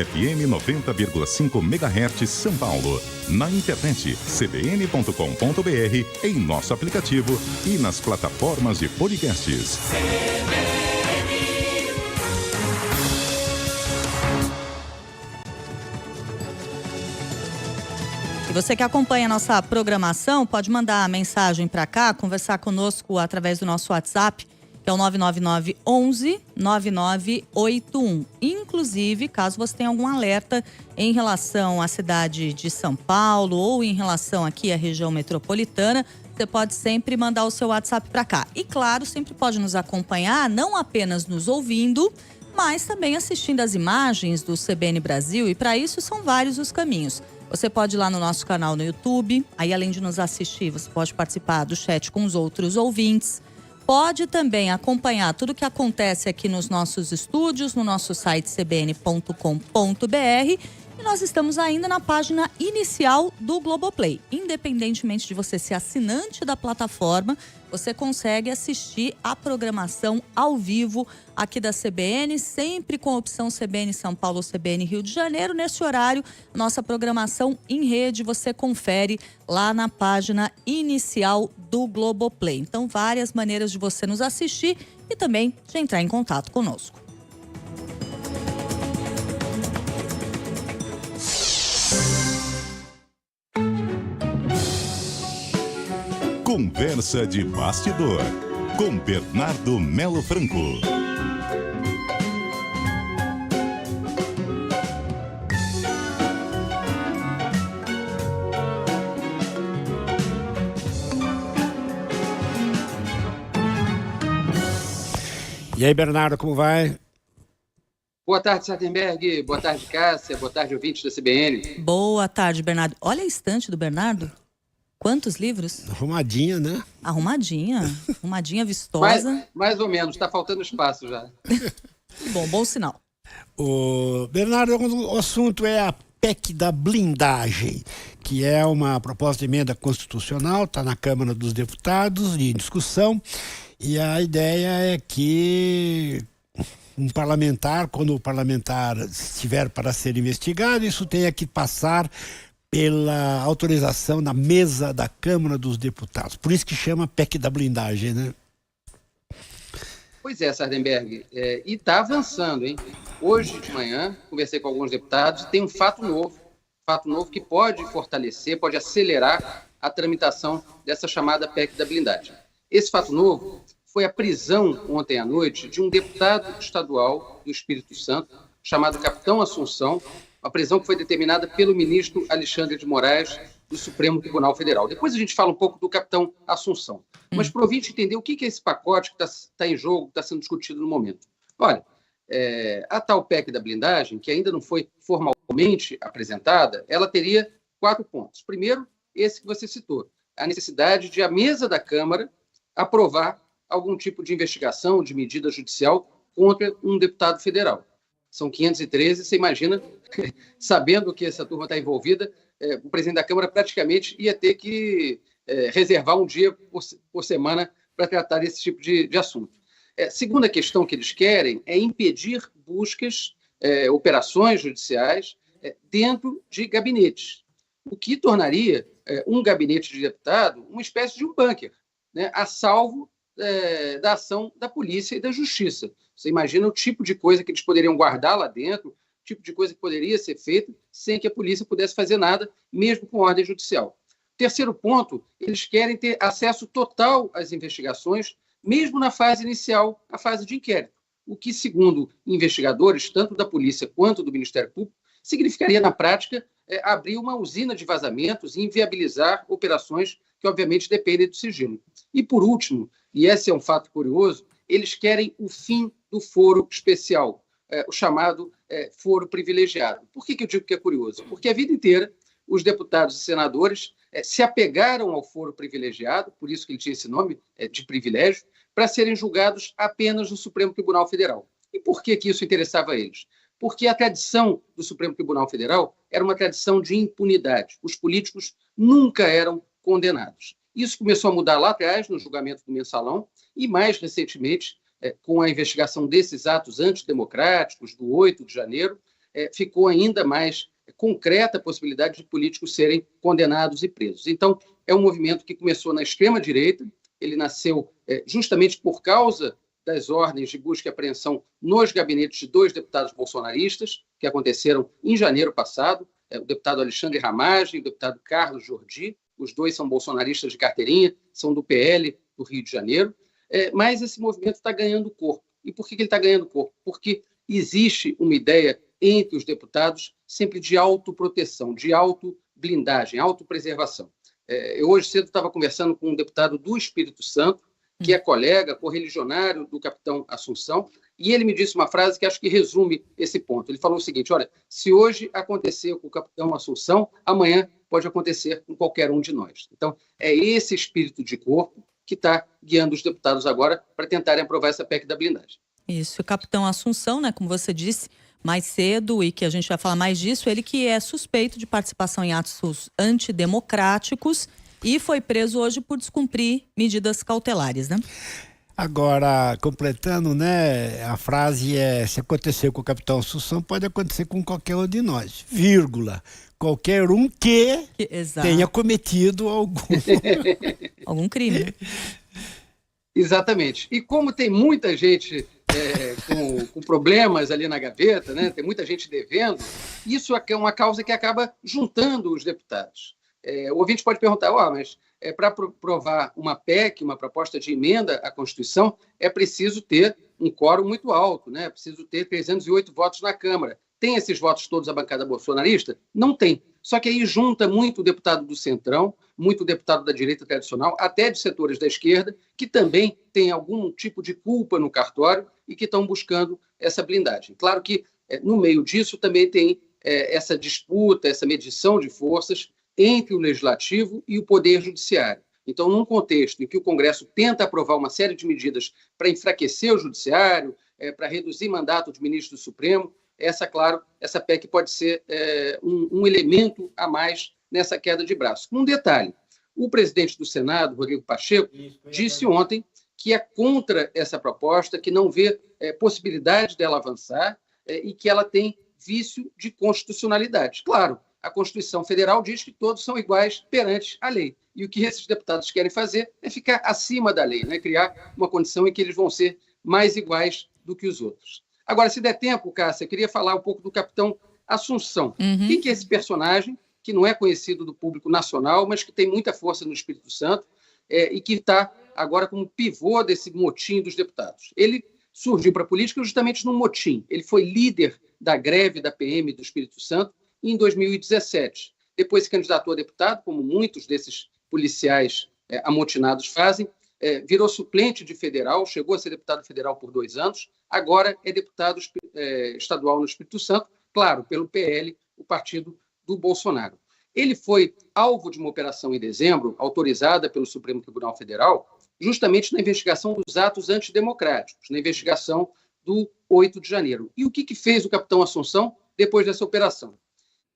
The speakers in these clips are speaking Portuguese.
FM 90,5 MHz São Paulo. Na internet, cbn.com.br, em nosso aplicativo e nas plataformas de podcasts. E você que acompanha a nossa programação, pode mandar mensagem para cá, conversar conosco através do nosso WhatsApp, que é o 999 11 9981. Inclusive, caso você tenha algum alerta em relação à cidade de São Paulo ou em relação aqui à região metropolitana, você pode sempre mandar o seu WhatsApp para cá. E claro, sempre pode nos acompanhar, não apenas nos ouvindo, mas também assistindo as imagens do CBN Brasil, e para isso são vários os caminhos. Você pode ir lá no nosso canal no YouTube, aí além de nos assistir, você pode participar do chat com os outros ouvintes. Pode também acompanhar tudo o que acontece aqui nos nossos estúdios, no nosso site cbn.com.br. E nós estamos ainda na página inicial do Globoplay. Independentemente de você ser assinante da plataforma, você consegue assistir a programação ao vivo aqui da CBN, sempre com a opção CBN São Paulo ou CBN Rio de Janeiro. Nesse horário, nossa programação em rede você confere lá na página inicial do Globoplay. Então, várias maneiras de você nos assistir e também de entrar em contato conosco. Conversa de bastidor, com Bernardo Melo Franco. E aí, Bernardo, como vai? Boa tarde, Sardenberg. Boa tarde, Cássia. Boa tarde, ouvintes da CBN. Boa tarde, Bernardo. Olha a estante do Bernardo. Quantos livros? Arrumadinha, né? Arrumadinha vistosa. Mais ou menos, está faltando espaço já. Bom sinal. Bernardo, o assunto é a PEC da blindagem, que é uma proposta de emenda constitucional, está na Câmara dos Deputados em discussão, e a ideia é que um parlamentar, quando o parlamentar estiver para ser investigado, isso tenha que passar pela autorização da mesa da Câmara dos Deputados. Por isso que chama PEC da blindagem, né? Pois é, Sardenberg. E está avançando, hein? Hoje de manhã, conversei com alguns deputados, tem um fato novo que pode fortalecer, pode acelerar a tramitação dessa chamada PEC da blindagem. Esse fato novo foi a prisão ontem à noite de um deputado estadual do Espírito Santo, chamado Capitão Assunção, uma prisão que foi determinada pelo ministro Alexandre de Moraes, do Supremo Tribunal Federal. Depois a gente fala um pouco do Capitão Assunção. Mas para o ouvinte entender o que é esse pacote que está em jogo, que está sendo discutido no momento. Olha, a tal PEC da blindagem, que ainda não foi formalmente apresentada, ela teria 4 pontos. Primeiro, esse que você citou, a necessidade de a mesa da Câmara aprovar algum tipo de investigação, de medida judicial contra um deputado federal. São 513, você imagina, sabendo que essa turma está envolvida, o presidente da Câmara praticamente ia ter que reservar um dia por semana para tratar desse tipo de assunto. Segunda questão que eles querem é impedir buscas, operações judiciais dentro de gabinetes, o que tornaria um gabinete de deputado uma espécie de um bunker, né, a salvo da ação da polícia e da justiça. Você imagina o tipo de coisa que eles poderiam guardar lá dentro, o tipo de coisa que poderia ser feita sem que a polícia pudesse fazer nada, mesmo com ordem judicial. Terceiro ponto, eles querem ter acesso total às investigações, mesmo na fase inicial, a fase de inquérito, o que, segundo investigadores, tanto da polícia quanto do Ministério Público, significaria, na prática, abrir uma usina de vazamentos e inviabilizar operações que, obviamente, dependem do sigilo. E, por último, e esse é um fato curioso, eles querem o fim do foro especial, o chamado foro privilegiado. Por que eu digo que é curioso? Porque a vida inteira os deputados e senadores se apegaram ao foro privilegiado, por isso que ele tinha esse nome de privilégio, para serem julgados apenas no Supremo Tribunal Federal. E por que isso interessava a eles? Porque a tradição do Supremo Tribunal Federal era uma tradição de impunidade. Os políticos nunca eram condenados. Isso começou a mudar lá atrás, no julgamento do Mensalão, e mais recentemente, com a investigação desses atos antidemocráticos, do 8 de janeiro, ficou ainda mais concreta a possibilidade de políticos serem condenados e presos. Então, é um movimento que começou na extrema-direita, ele nasceu justamente por causa das ordens de busca e apreensão nos gabinetes de 2 deputados bolsonaristas, que aconteceram em janeiro passado, o deputado Alexandre Ramagem e o deputado Carlos Jordi. Os 2 são bolsonaristas de carteirinha, são do PL do Rio de Janeiro, mas esse movimento está ganhando corpo. E por que ele está ganhando corpo? Porque existe uma ideia entre os deputados sempre de autoproteção, de autoblindagem, autopreservação. Eu hoje cedo estava conversando com um deputado do Espírito Santo, que é colega, correligionário do capitão Assunção, e ele me disse uma frase que acho que resume esse ponto. Ele falou o seguinte: olha, se hoje aconteceu com o capitão Assunção, amanhã pode acontecer com qualquer um de nós. Então, é esse espírito de corpo que está guiando os deputados agora para tentarem aprovar essa PEC da blindagem. Isso, o capitão Assunção, né, como você disse mais cedo, e que a gente vai falar mais disso, ele que é suspeito de participação em atos antidemocráticos e foi preso hoje por descumprir medidas cautelares, né? Agora, completando, né, a frase se aconteceu com o capitão Assunção, pode acontecer com qualquer um de nós, vírgula, qualquer um que tenha cometido algum crime. Exatamente. E como tem muita gente com problemas ali na gaveta, né, tem muita gente devendo, isso é uma causa que acaba juntando os deputados. O ouvinte pode perguntar, mas para aprovar uma PEC, uma proposta de emenda à Constituição, é preciso ter um quórum muito alto, né? É preciso ter 308 votos na Câmara. Tem esses votos todos a bancada bolsonarista? Não tem. Só que aí junta muito deputado do Centrão, muito deputado da direita tradicional, até de setores da esquerda, que também tem algum tipo de culpa no cartório e que estão buscando essa blindagem. Claro que no meio disso também tem essa disputa, essa medição de forças entre o Legislativo e o Poder Judiciário. Então, num contexto em que o Congresso tenta aprovar uma série de medidas para enfraquecer o Judiciário, para reduzir mandato de ministro do Supremo, essa PEC pode ser um elemento a mais nessa queda de braço. Um detalhe, o presidente do Senado, Rodrigo Pacheco, disse ontem que é contra essa proposta, que não vê possibilidade dela avançar e que ela tem vício de constitucionalidade. Claro, a Constituição Federal diz que todos são iguais perante a lei. E o que esses deputados querem fazer é ficar acima da lei, né? Criar uma condição em que eles vão ser mais iguais do que os outros. Agora, se der tempo, Cássia, eu queria falar um pouco do capitão Assunção. Quem que é esse personagem que não é conhecido do público nacional, mas que tem muita força no Espírito Santo e que está agora como pivô desse motim dos deputados? Ele surgiu para a política justamente num motim. Ele foi líder da greve da PM do Espírito Santo em 2017. Depois se candidatou a deputado, como muitos desses policiais amotinados fazem, virou suplente de federal, chegou a ser deputado federal por 2 anos, agora é deputado estadual no Espírito Santo, claro, pelo PL, o partido do Bolsonaro. Ele foi alvo de uma operação em dezembro, autorizada pelo Supremo Tribunal Federal, justamente na investigação dos atos antidemocráticos, na investigação do 8 de janeiro. E o que fez o capitão Assunção depois dessa operação?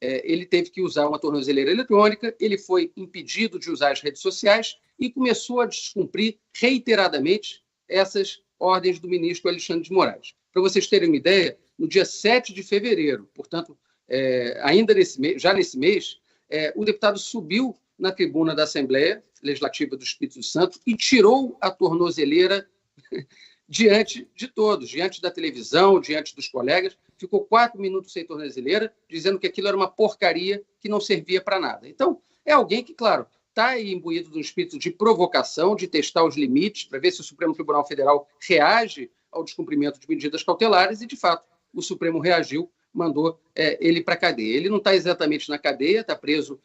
Ele teve que usar uma tornozeleira eletrônica, ele foi impedido de usar as redes sociais e começou a descumprir reiteradamente essas ordens do ministro Alexandre de Moraes. Para vocês terem uma ideia, no dia 7 de fevereiro, portanto, ainda já nesse mês, o deputado subiu na tribuna da Assembleia Legislativa do Espírito Santo e tirou a tornozeleira diante de todos, diante da televisão, diante dos colegas, ficou 4 minutos sem tornozeleira, dizendo que aquilo era uma porcaria que não servia para nada. Então, é alguém que, claro, está imbuído de um espírito de provocação, de testar os limites, para ver se o Supremo Tribunal Federal reage ao descumprimento de medidas cautelares, e, de fato, o Supremo reagiu, mandou ele para a cadeia. Ele não está exatamente na cadeia, está preso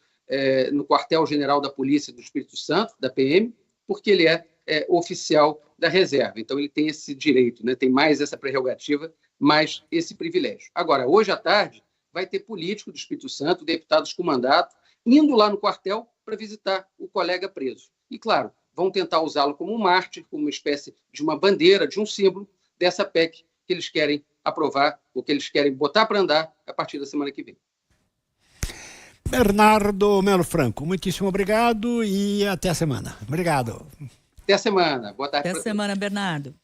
no quartel-general da Polícia do Espírito Santo, da PM, porque ele é oficial da reserva. Então, ele tem esse direito, né? Tem mais essa prerrogativa, mais esse privilégio. Agora, hoje à tarde, vai ter político do Espírito Santo, deputados com mandato, indo lá no quartel para visitar o colega preso. E, claro, vão tentar usá-lo como um mártir, como uma espécie de uma bandeira, de um símbolo dessa PEC que eles querem aprovar, ou que eles querem botar para andar a partir da semana que vem. Bernardo Melo Franco, muitíssimo obrigado e até a semana. Obrigado. Até a semana. Boa tarde. Até a semana, Bernardo.